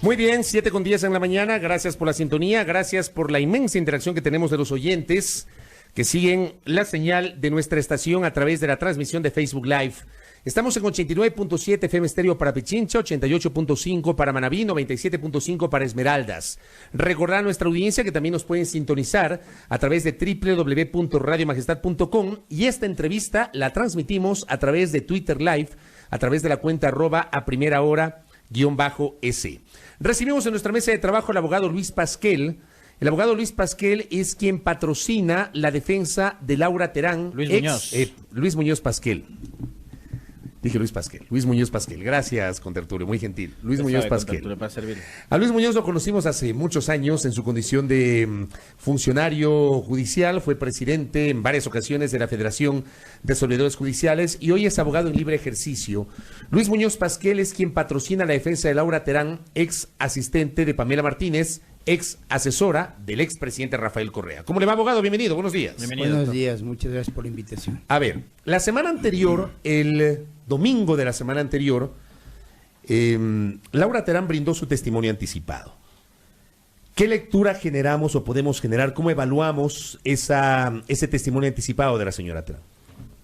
Muy bien, 7:10 en la mañana. Gracias por la sintonía, gracias por la inmensa interacción que tenemos de los oyentes que siguen la señal de nuestra estación a través de la transmisión de Facebook Live. Estamos en 89.7 FM Estéreo para Pichincha, 88.5 para Manabí, 97.5 para Esmeraldas. Recordar a nuestra audiencia que también nos pueden sintonizar a través de www.radiomajestad.com y esta entrevista la transmitimos a través de Twitter Live, a través de la cuenta @primerahora_S. Recibimos en nuestra mesa de trabajo al abogado Luis Pasquel. El abogado Luis Pasquel es quien patrocina la defensa de Laura Terán. Luis Muñoz Pasquel. Dije Luis Pasquel. Luis Muñoz Pasquel. Gracias, contertulio, muy gentil. Luis Muñoz Pasquel. A Luis Muñoz lo conocimos hace muchos años en su condición de funcionario judicial. Fue presidente en varias ocasiones de la Federación de Servidores Judiciales y hoy es abogado en libre ejercicio. Luis Muñoz Pasquel es quien patrocina la defensa de Laura Terán, ex asistente de Pamela Martínez, ex asesora del expresidente Rafael Correa. ¿Cómo le va, abogado? Bienvenido, buenos días. Bienvenido, Buenos doctor. días, muchas gracias por la invitación. A ver, la semana anterior, el domingo de la semana anterior, Laura Terán brindó su testimonio anticipado. ¿Qué lectura generamos o podemos generar? ¿Cómo evaluamos ese testimonio anticipado de la señora Terán?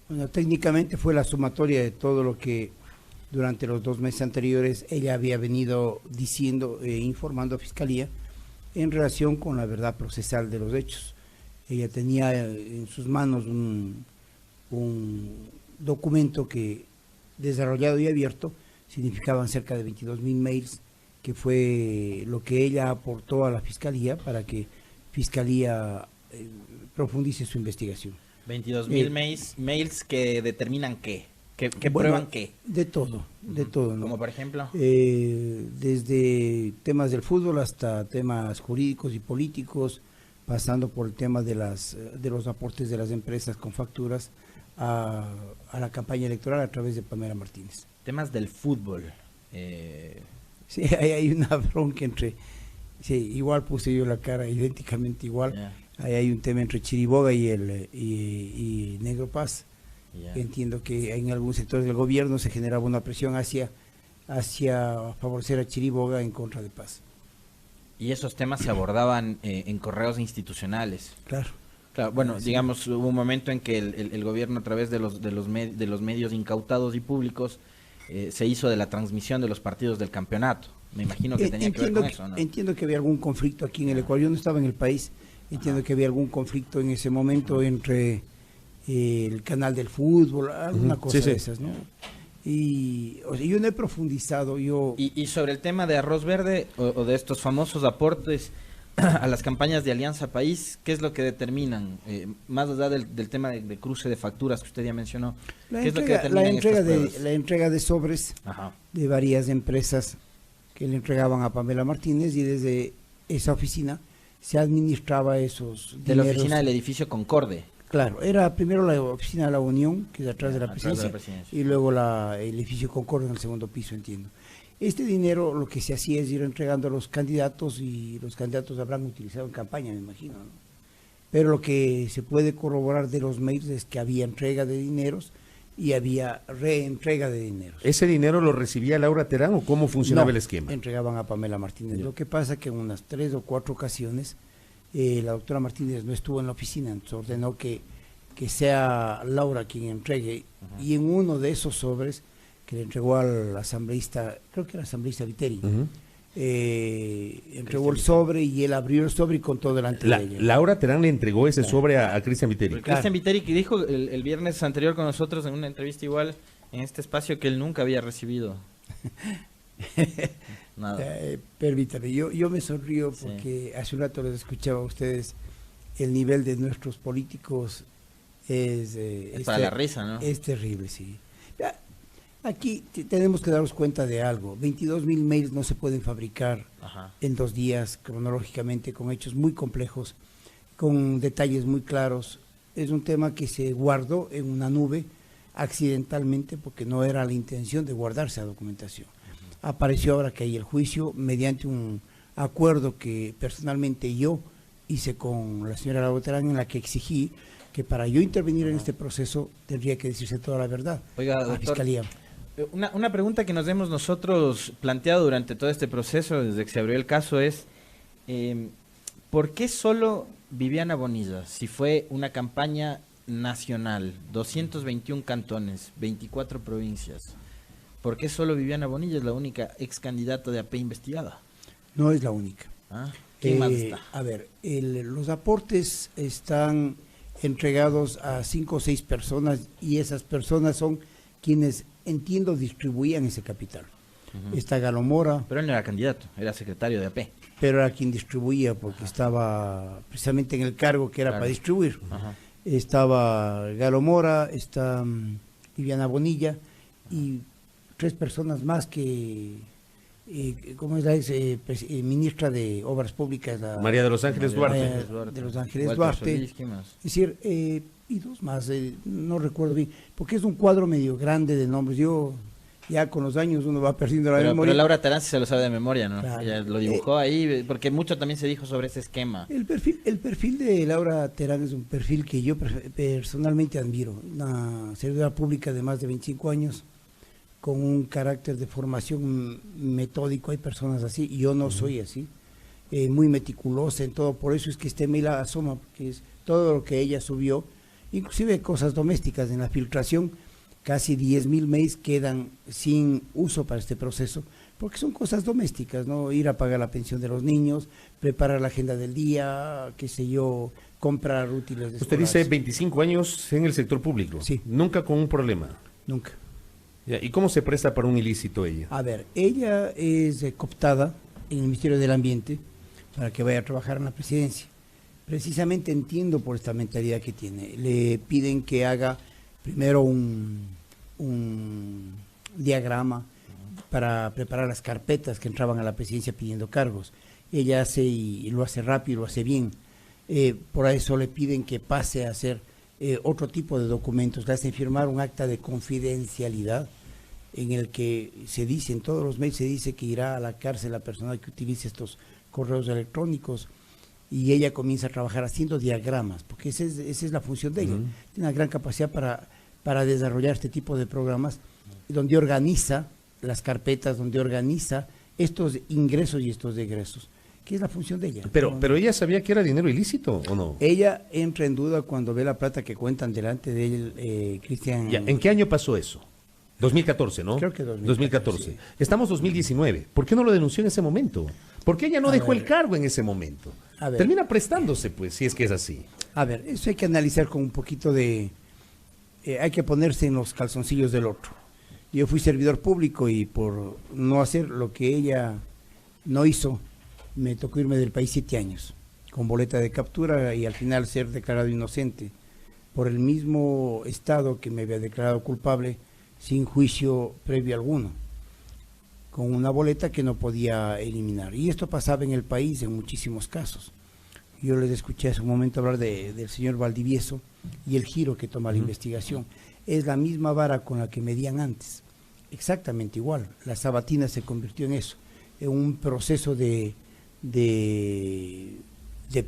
Bueno, técnicamente fue la sumatoria de todo lo que durante los 2 meses anteriores ella había venido diciendo, informando a Fiscalía en relación con la verdad procesal de los hechos. Ella tenía en sus manos un documento que, desarrollado y abierto, significaban cerca de 22,000 mails, que fue lo que ella aportó a la Fiscalía para que Fiscalía profundice su investigación. 22,000 mails que determinan qué, que prueban qué. De todo, ¿no? Como por ejemplo. Desde temas del fútbol hasta temas jurídicos y políticos, pasando por el tema de los aportes de las empresas con facturas a la campaña electoral a través de Pamela Martínez. Temas del fútbol. Sí, hay una bronca entre... Sí, igual puse yo la cara, idénticamente igual. Yeah. Ahí hay un tema entre Chiriboga y Negro Paz. Yeah. Entiendo que en algunos sectores del gobierno se generaba una presión hacia favorecer a Chiriboga en contra de Paz. Y esos temas se abordaban en correos institucionales. Claro. Claro, bueno, Sí. digamos, hubo un momento en que el gobierno, a través de los medios incautados y públicos, se hizo de la transmisión de los partidos del campeonato. Me imagino que tenía que ver con eso, ¿no? Entiendo que había algún conflicto aquí en el Ecuador. Yo no estaba en el país. Entiendo que había algún conflicto en ese momento entre el canal del fútbol, alguna cosa de esas, ¿no? Y o sea, yo no he profundizado. Y sobre el tema de Arroz Verde o de estos famosos aportes a las campañas de Alianza País, ¿qué es lo que determinan? Más allá del tema de cruce de facturas que usted ya mencionó, ¿qué es lo que determinan estas pruebas? La entrega de sobres de varias empresas que le entregaban a Pamela Martínez, y desde esa oficina se administraba esos de dineros. la oficina del edificio Concorde. Claro, era primero la oficina de la Unión, que es atrás de la Atrás presidencia, y luego el edificio Concorde en el segundo piso, entiendo. Este dinero lo que se hacía es ir entregando a los candidatos, y los candidatos habrán utilizado en campaña, me imagino, ¿no? Pero lo que se puede corroborar de los mails es que había entrega de dineros y había reentrega de dineros. ¿Ese dinero lo recibía Laura Terán o cómo funcionaba el esquema? Entregaban a Pamela Martínez. Ya. Lo que pasa que en unas 3 o 4 ocasiones la doctora Martínez no estuvo en la oficina, entonces ordenó que sea Laura quien entregue, y en uno de esos sobres que le entregó al asambleísta, creo que era el asambleísta Viteri, entregó el sobre, y él abrió el sobre y contó delante de ella. Laura Terán le entregó ese sobre a Cristian Viteri. Porque Cristian Viteri, que dijo el viernes anterior con nosotros en una entrevista igual en este espacio, que él nunca había recibido nada. Permítame, yo me sonrío porque hace un rato les escuchaba a ustedes. El nivel de nuestros políticos es para la risa, ¿no? Es terrible, sí. Aquí tenemos que darnos cuenta de algo. 22,000 mails no se pueden fabricar en 2 días, cronológicamente, con hechos muy complejos, con detalles muy claros. Es un tema que se guardó en una nube accidentalmente, porque no era la intención de guardarse la documentación. Apareció ahora que hay el juicio mediante un acuerdo que personalmente yo hice con la señora Laura Terán, en la que exigí que para yo intervenir en este proceso tendría que decirse toda la verdad. Oiga, a la doctor, Fiscalía. Una pregunta que nos hemos nosotros planteado durante todo este proceso, desde que se abrió el caso, es ¿por qué solo Viviana Bonilla? Si fue una campaña nacional, 221 cantones, 24 provincias, ¿por qué solo Viviana Bonilla es la única ex candidata de AP investigada? No es la única. ¿Quién más está? A ver, los aportes están entregados a 5 o 6 personas y esas personas son quienes, entiendo, distribuían ese capital. Está Galo Mora. Pero él no era candidato, era secretario de AP. Pero era quien distribuía porque estaba precisamente en el cargo que era para distribuir. Estaba Galo Mora, está Viviana Bonilla y 3 personas más que, ¿cómo es la ex ministra de Obras Públicas? María de los Ángeles Duarte. De los Ángeles Duarte. Solís, ¿qué más? Es decir, y 2 más, no recuerdo bien, porque es un cuadro medio grande de nombres. Yo, ya con los años, uno va perdiendo la memoria. Pero Laura Terán sí se lo sabe de memoria, ¿no? Claro. Ella lo dibujó ahí, porque mucho también se dijo sobre ese esquema. El perfil de Laura Terán es un perfil que yo personalmente admiro. Una servidora pública de más de 25 años, con un carácter de formación metódico. Hay personas así, yo no soy así. Muy meticulosa en todo, por eso es que este mail asoma, porque es todo lo que ella subió, inclusive cosas domésticas en la filtración. Casi 10.000 mails quedan sin uso para este proceso, porque son cosas domésticas, ¿no? Ir a pagar la pensión de los niños, preparar la agenda del día, qué sé yo, comprar útiles de Usted dice 25 años en el sector público. Sí. Nunca con un problema. Nunca. ¿Y cómo se presta para un ilícito ella? A ver, ella es cooptada en el Ministerio del Ambiente para que vaya a trabajar en la presidencia. Precisamente entiendo por esta mentalidad que tiene. Le piden que haga primero un diagrama para preparar las carpetas que entraban a la presidencia pidiendo cargos. Ella hace y lo hace rápido, lo hace bien. Por eso le piden que pase a hacer otro tipo de documentos. Le hacen firmar un acta de confidencialidad en el que se dice, en todos los mails se dice que irá a la cárcel la persona que utilice estos correos electrónicos, y ella comienza a trabajar haciendo diagramas, porque esa es la función de ella. Tiene una gran capacidad para desarrollar este tipo de programas, donde organiza las carpetas, donde organiza estos ingresos y estos egresos, que es la función de ella. Pero ella sabía que era dinero ilícito, ¿o no? Ella entra en duda cuando ve la plata que cuentan delante de él, Cristian. ¿En qué año pasó eso? 2014, ¿no? Creo que 2014. Sí. Estamos 2019. ¿Por qué no lo denunció en ese momento? ¿Por qué ella no dejó el cargo en ese momento? Termina prestándose, pues, si es que es así. A ver, eso hay que analizar con un poquito de... hay que ponerse en los calzoncillos del otro. Yo fui servidor público y por no hacer lo que ella no hizo, me tocó irme del país 7 años, con boleta de captura, y al final ser declarado inocente por el mismo Estado que me había declarado culpable sin juicio previo alguno, con una boleta que no podía eliminar. Y esto pasaba en el país en muchísimos casos. Yo les escuché hace un momento hablar del señor Valdivieso y el giro que toma la investigación. Es la misma vara con la que medían antes, exactamente igual. La Sabatina se convirtió en eso, en un proceso de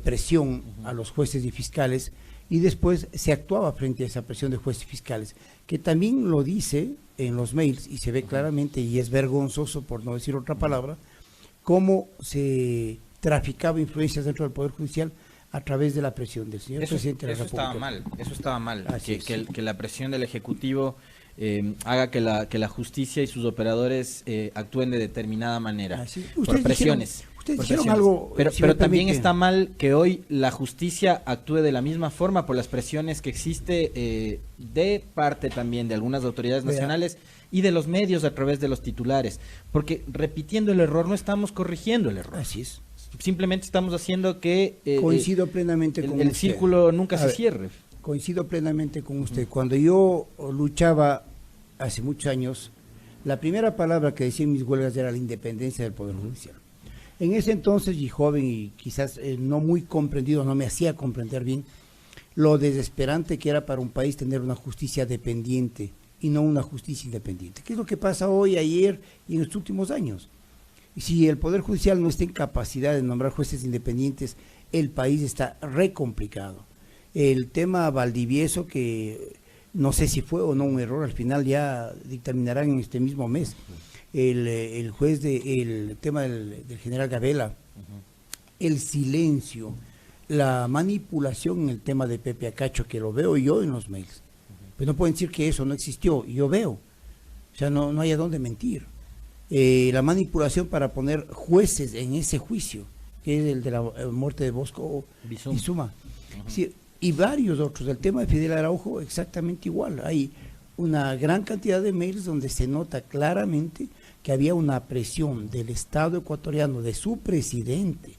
presión a los jueces y fiscales, y después se actuaba frente a esa presión de jueces y fiscales, que también lo dice en los mails y se ve claramente, y es vergonzoso por no decir otra palabra, cómo se traficaba influencias dentro del Poder Judicial a través de la presión del señor presidente de la República. Eso estaba mal, que la presión del Ejecutivo haga que la justicia y sus operadores actúen de determinada manera, por presiones. Ustedes dijeron algo, pero también está mal que hoy la justicia actúe de la misma forma por las presiones que existe de parte también de algunas autoridades nacionales y de los medios a través de los titulares, porque repitiendo el error no estamos corrigiendo el error. Así es. Simplemente estamos haciendo que coincido plenamente con el círculo nunca se cierre. Coincido plenamente con usted. Cuando yo luchaba hace muchos años, la primera palabra que decía en mis huelgas era la independencia del Poder Judicial. En ese entonces, y joven y quizás no muy comprendido, no me hacía comprender bien lo desesperante que era para un país tener una justicia dependiente y no una justicia independiente. ¿Qué es lo que pasa hoy, ayer y en los últimos años? Y si el Poder Judicial no está en capacidad de nombrar jueces independientes, el país está re complicado. El tema Valdivieso, que No sé si fue o no un error, al final ya dictaminarán en este mismo mes. El juez el tema del general Gabela, el silencio, la manipulación en el tema de Pepe Acacho, que lo veo yo en los mails. Pues no pueden decir que eso no existió, yo veo. O sea, no hay a dónde mentir. La manipulación para poner jueces en ese juicio, que es el de la muerte de Bosco Bizuma. Sí, y varios otros. El tema de Fidel Araujo, exactamente igual. Hay una gran cantidad de mails donde se nota claramente que había una presión del Estado ecuatoriano, de su presidente,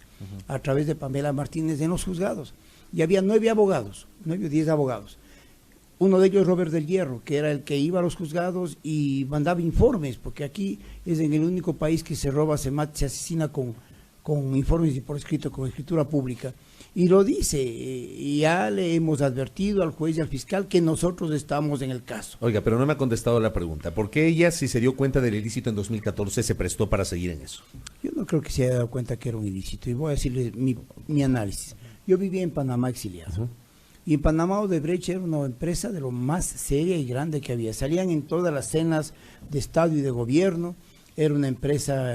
a través de Pamela Martínez en los juzgados. Y había 9 abogados, 9 o 10 abogados. Uno de ellos, Robert del Hierro, que era el que iba a los juzgados y mandaba informes, porque aquí es en el único país que se roba, se mata, se asesina con informes y por escrito, con escritura pública. Y lo dice, y ya le hemos advertido al juez y al fiscal que nosotros estamos en el caso. Oiga, pero no me ha contestado la pregunta. ¿Por qué ella, si se dio cuenta del ilícito en 2014, se prestó para seguir en eso? Yo no creo que se haya dado cuenta que era un ilícito, y voy a decirle mi análisis. Yo vivía en Panamá exiliado. Y en Panamá Odebrecht era una empresa de lo más seria y grande que había. Salían en todas las cenas de Estado y de gobierno. Era una empresa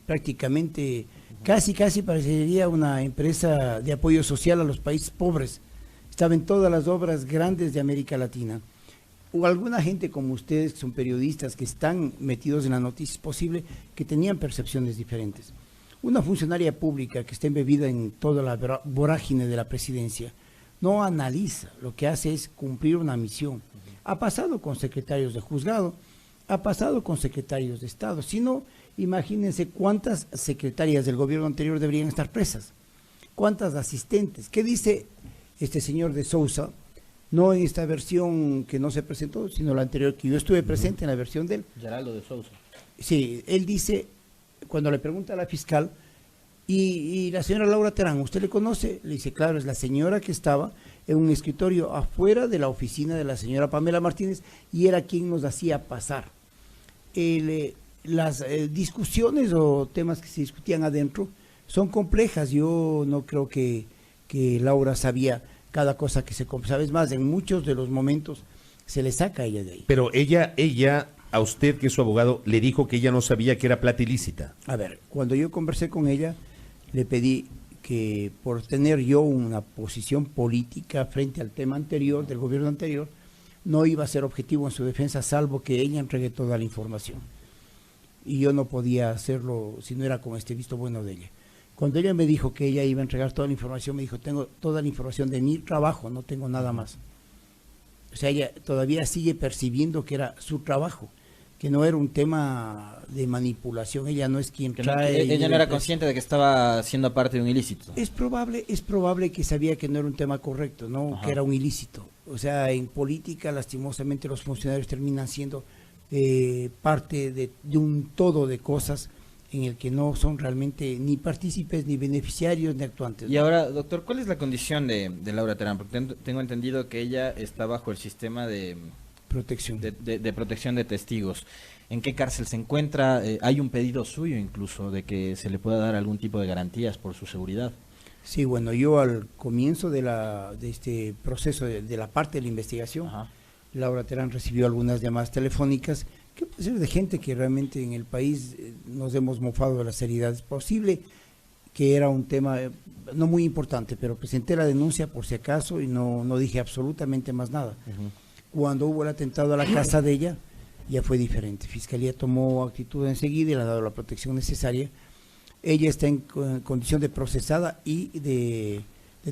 prácticamente, casi parecería una empresa de apoyo social a los países pobres. Estaba en todas las obras grandes de América Latina. O alguna gente como ustedes, que son periodistas, que están metidos en la noticia, es posible que tenían percepciones diferentes. Una funcionaria pública que está embebida en toda la vorágine de la presidencia, no analiza, lo que hace es cumplir una misión. Ha pasado con secretarios de juzgado, ha pasado con secretarios de Estado. Si no, imagínense cuántas secretarias del gobierno anterior deberían estar presas, cuántas asistentes. ¿Qué dice este señor de Sousa? No en esta versión que no se presentó, sino la anterior, que yo estuve presente en la versión de él. Geraldo de Sousa. Sí, él dice, cuando le pregunta a la fiscal, y la señora Laura Terán, ¿usted le conoce? Le dice, claro, es la señora que estaba en un escritorio afuera de la oficina de la señora Pamela Martínez y era quien nos hacía pasar. Las discusiones o temas que se discutían adentro son complejas. Yo no creo que Laura sabía cada cosa que se... ¿Sabes más? En muchos de los momentos se le saca a ella de ahí. Pero ella, a usted que es su abogado, le dijo que ella no sabía que era plata ilícita. A ver, cuando yo conversé con ella, le pedí que por tener yo una posición política frente al tema anterior, del gobierno anterior, no iba a ser objetivo en su defensa, salvo que ella entregue toda la información. Y yo no podía hacerlo si no era con este visto bueno de ella. Cuando ella me dijo que ella iba a entregar toda la información, me dijo, tengo toda la información de mi trabajo, no tengo nada más. O sea, ella todavía sigue percibiendo que era su trabajo, que no era un tema de manipulación. Ella no es quien trae... Ella no era consciente de que estaba siendo parte de un ilícito. Es probable que sabía que no era un tema correcto, ¿no? Que era un ilícito. O sea, en política, lastimosamente, los funcionarios terminan siendo parte de un todo de cosas en el que no son realmente ni partícipes, ni beneficiarios, ni actuantes, ¿no? Y ahora, doctor, ¿cuál es la condición de Laura Terán? Porque tengo entendido que ella está bajo el sistema de protección de protección de testigos. ¿En qué cárcel se encuentra? Hay un pedido suyo incluso de que se le pueda dar algún tipo de garantías por su seguridad. Sí, bueno, yo al comienzo de este proceso, de la parte de la investigación, Laura Terán recibió algunas llamadas telefónicas, que puede ser de gente que realmente en el país nos hemos mofado de la seriedad. Es posible que era un tema no muy importante, pero presenté la denuncia por si acaso y no dije absolutamente más nada. Cuando hubo el atentado a la casa de ella, ya fue diferente. Fiscalía tomó actitud enseguida y le ha dado la protección necesaria. Ella está en condición de procesada y de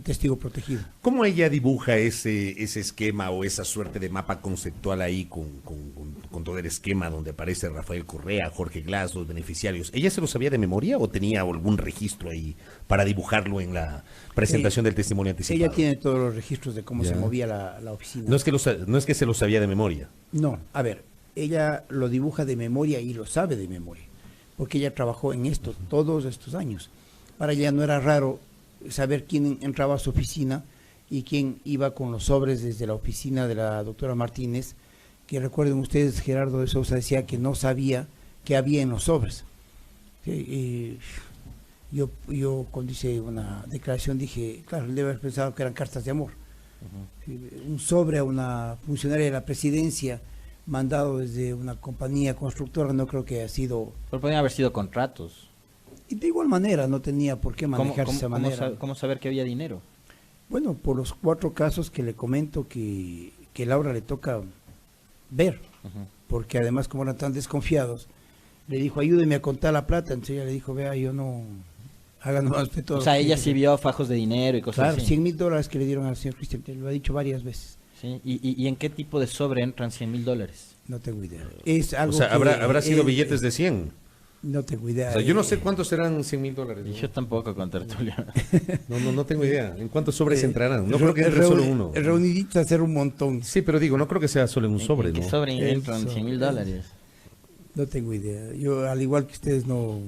testigo protegido. ¿Cómo ella dibuja ese esquema o esa suerte de mapa conceptual ahí con todo el esquema donde aparece Rafael Correa, Jorge Glass, los beneficiarios? ¿Ella se lo sabía de memoria o tenía algún registro ahí para dibujarlo en la presentación del testimonio anticipado? Ella tiene todos los registros de cómo se movía la oficina. No es que se lo sabía de memoria. No, a ver, ella lo dibuja de memoria y lo sabe de memoria, porque ella trabajó en esto todos estos años. Para ella no era raro saber quién entraba a su oficina y quién iba con los sobres desde la oficina de la doctora Martínez, que recuerden ustedes, Gerardo de Sousa decía que no sabía qué había en los sobres. Yo cuando hice una declaración dije, claro, él debe haber pensado que eran cartas de amor, un sobre a una funcionaria de la presidencia mandado desde una compañía constructora, no creo que haya sido... Pero podrían haber sido contratos. Y de igual manera, no tenía por qué manejarse de esa manera. ¿Cómo saber que había dinero? Bueno, por los 4 casos que le comento que Laura le toca ver, porque además como eran tan desconfiados, le dijo, ayúdeme a contar la plata, entonces ella le dijo, vea, yo no... Hagan más de todo. O sea, ella sí vio fajos de dinero y cosas así. Claro, $100,000 que le dieron al señor Cristian, lo ha dicho varias veces. ¿Sí? ¿Y en qué tipo de sobre entran $100,000? No tengo idea. Es algo o sea, habrá sido billetes de 100. No tengo idea. O sea, yo no sé cuántos serán $100,000. ¿no? Yo tampoco, con tertulia. No tengo idea. ¿En cuántos sobres entrarán? No creo que entre solo uno. Reuniditos a hacer un montón. Sí, pero digo, no creo que sea solo en un sobre, ¿En ¿no? qué sobre entran $100,000? No tengo idea. Yo, al igual que ustedes, no...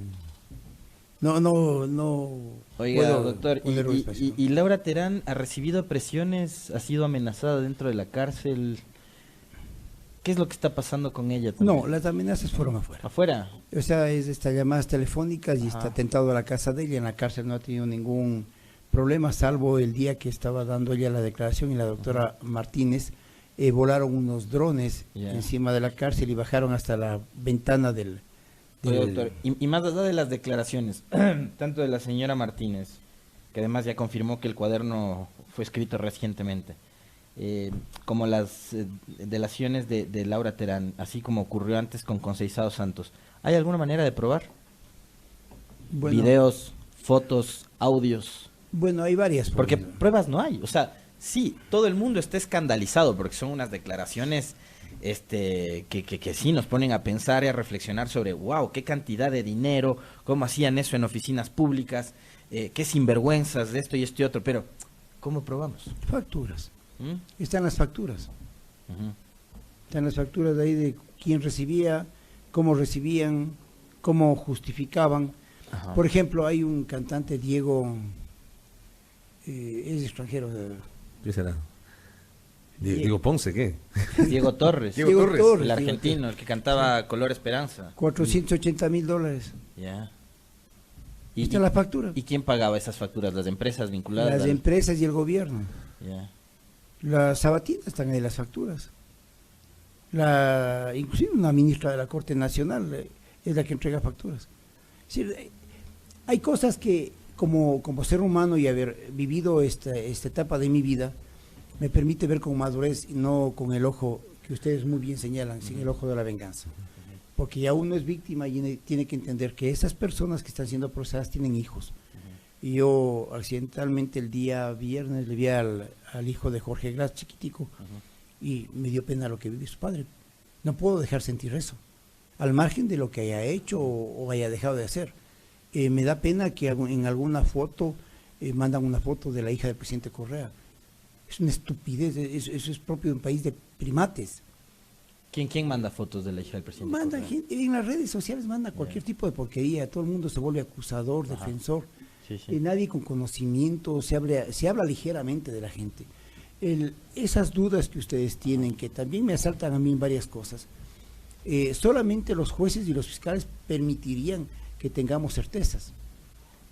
Oiga, doctor, y Laura Terán ha recibido presiones, ha sido amenazada dentro de la cárcel. ¿Qué es lo que está pasando con ella también? No, las amenazas fueron afuera. ¿Afuera? O sea, es estas llamadas telefónicas y está atentado a la casa de ella. En la cárcel no ha tenido ningún problema, salvo el día que estaba dando ella la declaración y la doctora Martínez volaron unos drones encima de la cárcel y bajaron hasta la ventana del... Oye, doctor, y más allá de las declaraciones, tanto de la señora Martínez, que además ya confirmó que el cuaderno fue escrito recientemente, como las delaciones de Laura Terán, así como ocurrió antes con Conceizao Santos, ¿hay alguna manera de probar? Bueno, videos, fotos, audios. Bueno, hay varias. Porque pruebas no hay. O sea, sí, todo el mundo está escandalizado porque son unas declaraciones... que sí nos ponen a pensar y a reflexionar sobre, wow, qué cantidad de dinero, cómo hacían eso en oficinas públicas, qué sinvergüenzas de esto y esto y otro, pero ¿cómo probamos? Facturas. Están las facturas. Están las facturas de ahí de quién recibía, cómo recibían, cómo justificaban. Por ejemplo, hay un cantante, Diego, es extranjero. ¿Qué será? Diego Ponce, ¿qué? Diego Torres. Diego Torres, el argentino, el que cantaba Color Esperanza. $480,000. Ya. ¿Y está la factura? ¿Y quién pagaba esas facturas? ¿Las empresas vinculadas? Las empresas y el gobierno. Ya. Las sabatinas están ahí, las facturas. Inclusive una ministra de la Corte Nacional es la que entrega facturas. Es decir, hay cosas que como ser humano y haber vivido esta etapa de mi vida, me permite ver con madurez y no con el ojo que ustedes muy bien señalan, sin el ojo de la venganza. Porque ya uno es víctima y tiene que entender que esas personas que están siendo procesadas tienen hijos. Y yo accidentalmente el día viernes le vi al hijo de Jorge Glass, chiquitico, y me dio pena lo que vive su padre. No puedo dejar sentir eso, al margen de lo que haya hecho o haya dejado de hacer. Me da pena que en alguna foto mandan una foto de la hija del presidente Correa. Es una estupidez, eso es propio de un país de primates. ¿Quién manda fotos de la hija del presidente? Manda gente, en las redes sociales manda cualquier tipo de porquería, todo el mundo se vuelve acusador, defensor. Sí. Nadie con conocimiento, se habla ligeramente de la gente. Esas dudas que ustedes tienen, que también me asaltan a mí en varias cosas, solamente los jueces y los fiscales permitirían que tengamos certezas,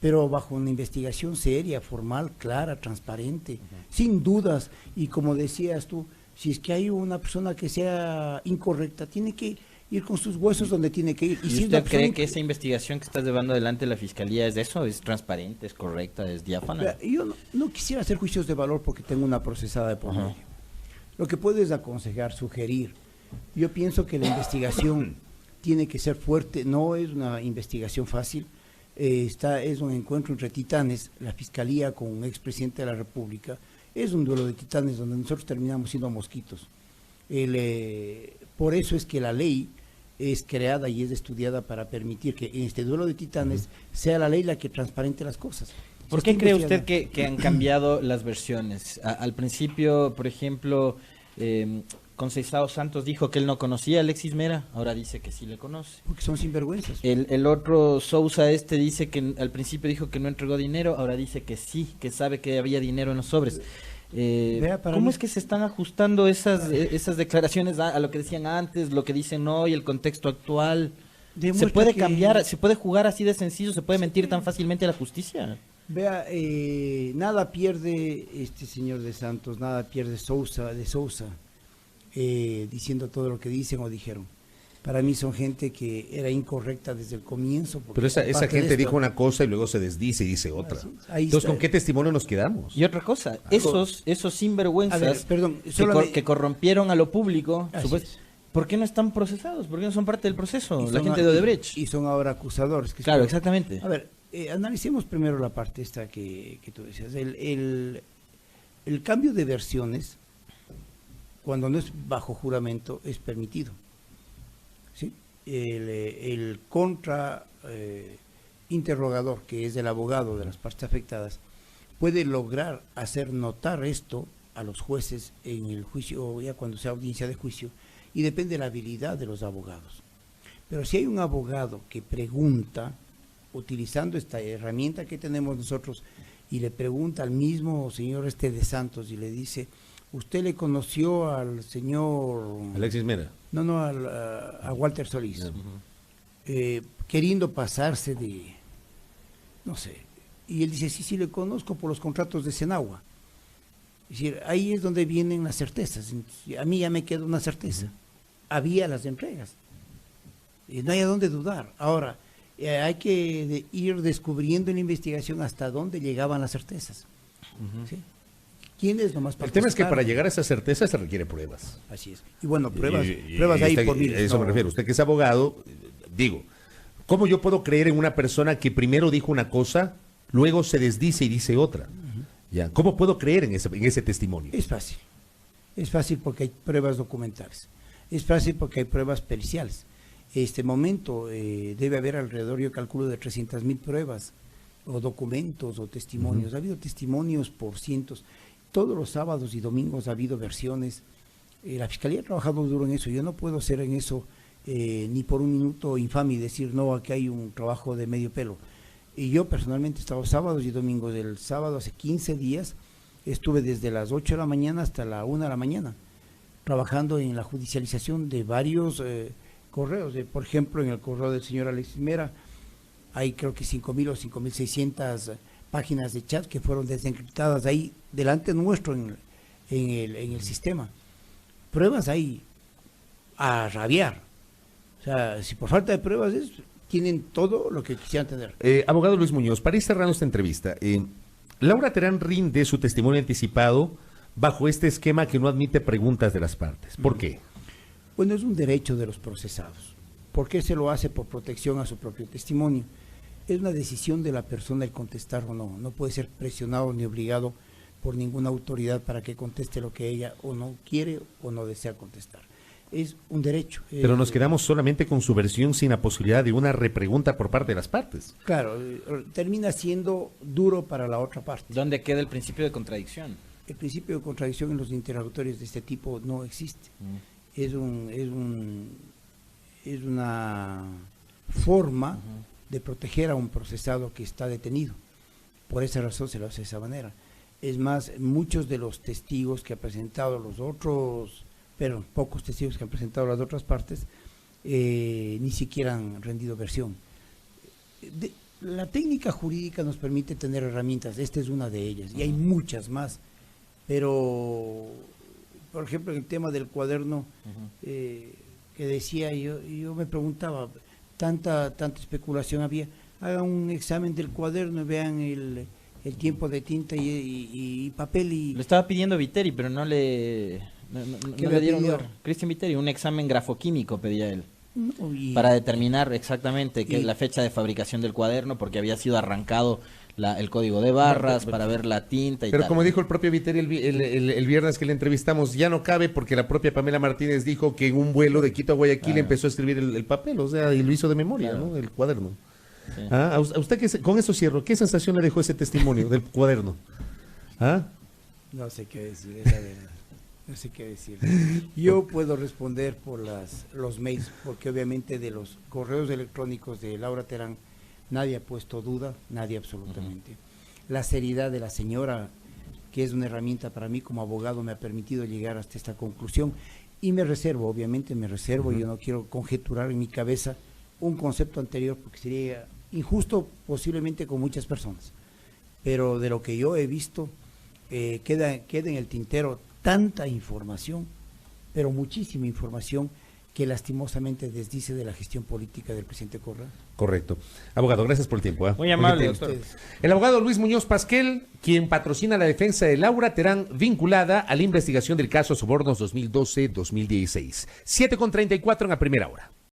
pero bajo una investigación seria, formal, clara, transparente, sin dudas, y como decías tú, si es que hay una persona que sea incorrecta, tiene que ir con sus huesos donde tiene que ir. ¿Y si usted cree que esa investigación que está llevando adelante la Fiscalía es de eso? ¿Es transparente, es correcta, es diáfana? Yo no quisiera hacer juicios de valor porque tengo una procesada de por medio. Lo que puedo es aconsejar, sugerir. Yo pienso que la investigación tiene que ser fuerte, no es una investigación fácil. Es un encuentro entre titanes, la Fiscalía con un expresidente de la República, es un duelo de titanes donde nosotros terminamos siendo mosquitos. Por eso es que la ley es creada y es estudiada para permitir que en este duelo de titanes sea la ley la que transparente las cosas. ¿Por qué cree usted que han cambiado las versiones? Al principio, por ejemplo, Conceizao Santos dijo que él no conocía a Alexis Mera, ahora dice que sí le conoce. Porque son sinvergüenzas. El otro Sousa dice que al principio dijo que no entregó dinero, ahora dice que sí, que sabe que había dinero en los sobres. ¿Cómo es que se están ajustando esas declaraciones a lo que decían antes, lo que dicen hoy, el contexto actual? ¿Se puede cambiar, se puede jugar así de sencillo, se puede mentir tan fácilmente a la justicia? Vea, nada pierde este señor de Santos, nada pierde de Sousa, diciendo todo lo que dicen o dijeron. Para mí son gente que era incorrecta desde el comienzo. Pero esa gente dijo una cosa y luego se desdice y dice otra. Entonces, ¿con qué testimonio nos quedamos? Y otra cosa, esos sinvergüenzas que corrompieron a lo público, ¿por qué no están procesados? ¿Por qué no son parte del proceso? La gente de Odebrecht. Y son ahora acusadores. Claro, exactamente. A ver, analicemos primero la parte esta que tú decías. El cambio de versiones, cuando no es bajo juramento, es permitido. ¿Sí? El interrogador, que es el abogado de las partes afectadas, puede lograr hacer notar esto a los jueces en el juicio, o ya cuando sea audiencia de juicio, y depende de la habilidad de los abogados. Pero si hay un abogado que pregunta, utilizando esta herramienta que tenemos nosotros, y le pregunta al mismo señor de Santos y le dice, ¿usted le conoció al señor Alexis Mera? No, a Walter Solís, queriendo pasarse de, no sé, y él dice, sí, le conozco por los contratos de Senagua. Es decir, ahí es donde vienen las certezas. A mí ya me queda una certeza. Había las entregas. Y no hay a dónde dudar. Ahora, hay que ir descubriendo en la investigación hasta dónde llegaban las certezas. ¿Sí? ¿Quién es nomás para El tema es que para llegar a esa certeza se requiere pruebas. Así es. Y bueno, pruebas hay por miles. Eso me refiero. Usted que es abogado, digo, ¿cómo yo puedo creer en una persona que primero dijo una cosa, luego se desdice y dice otra? ¿Ya? ¿Cómo puedo creer en ese testimonio? Es fácil. Es fácil porque hay pruebas documentales. Es fácil porque hay pruebas periciales. Este momento debe haber alrededor, yo calculo, de 300,000 pruebas o documentos o testimonios. Ha habido testimonios por cientos. Todos los sábados y domingos ha habido versiones. La Fiscalía ha trabajado duro en eso. Yo no puedo ser en eso ni por un minuto infame y decir, no, aquí hay un trabajo de medio pelo. Y yo personalmente he estado sábados y domingos. El sábado, hace 15 días, estuve desde las 8 de la mañana hasta la 1 de la mañana, trabajando en la judicialización de varios correos. Por ejemplo, en el correo del señor Alexis Mera, hay creo que 5,000 o 5,600 páginas de chat que fueron desencriptadas ahí delante nuestro en el sistema. Pruebas ahí a rabiar. O sea, si por falta de pruebas tienen todo lo que quisieran tener. Abogado Luis Muñoz, para ir cerrando esta entrevista, Laura Terán rinde su testimonio anticipado bajo este esquema que no admite preguntas de las partes. ¿Por qué? Bueno, es un derecho de los procesados. ¿Por qué se lo hace? Por protección a su propio testimonio. Es una decisión de la persona el contestar o no. No puede ser presionado ni obligado por ninguna autoridad para que conteste lo que ella o no quiere o no desea contestar. Es un derecho. Pero nos quedamos solamente con su versión sin la posibilidad de una repregunta por parte de las partes. Claro, termina siendo duro para la otra parte. ¿Dónde queda el principio de contradicción? El principio de contradicción en los interrogatorios de este tipo no existe. Es una forma de proteger a un procesado que está detenido. Por esa razón se lo hace de esa manera. Es más, muchos de los testigos que ha presentado los otros, pero pocos testigos que han presentado las otras partes, ni siquiera han rendido versión. La técnica jurídica nos permite tener herramientas, esta es una de ellas, y hay muchas más, pero, por ejemplo, en el tema del cuaderno, que decía, yo me preguntaba, tanta especulación había, hagan un examen del cuaderno y vean el tiempo de tinta y papel. Y lo estaba pidiendo Viteri, pero no le dieron lugar. Cristian Viteri, un examen grafoquímico pedía él. Para determinar exactamente qué es la fecha de fabricación del cuaderno, porque había sido arrancado el código de barras para ver la tinta y pero tal. Como dijo el propio Viteri el viernes que le entrevistamos, ya no cabe porque la propia Pamela Martínez dijo que en un vuelo de Quito a Guayaquil empezó a escribir el papel, o sea, y lo hizo de memoria, ¿no? El cuaderno. Sí. ¿A usted con eso cierro? ¿Qué sensación le dejó ese testimonio del cuaderno? No sé qué decir, es la verdad. No sé qué decir. Yo puedo responder por los mails, porque obviamente de los correos electrónicos de Laura Terán nadie ha puesto duda, nadie absolutamente. La seriedad de la señora, que es una herramienta para mí como abogado, me ha permitido llegar hasta esta conclusión. Y me reservo, obviamente me reservo, yo no quiero conjeturar en mi cabeza un concepto anterior porque sería injusto posiblemente con muchas personas. pero de lo que yo he visto, queda en el tintero tanta información, pero muchísima información, que lastimosamente desdice de la gestión política del presidente Correa. Correcto. Abogado, gracias por el tiempo. Muy amable, doctor. El abogado Luis Muñoz Pasquel, quien patrocina la defensa de Laura Terán, vinculada a la investigación del caso Sobornos 2012-2016. 7:34 en la primera hora.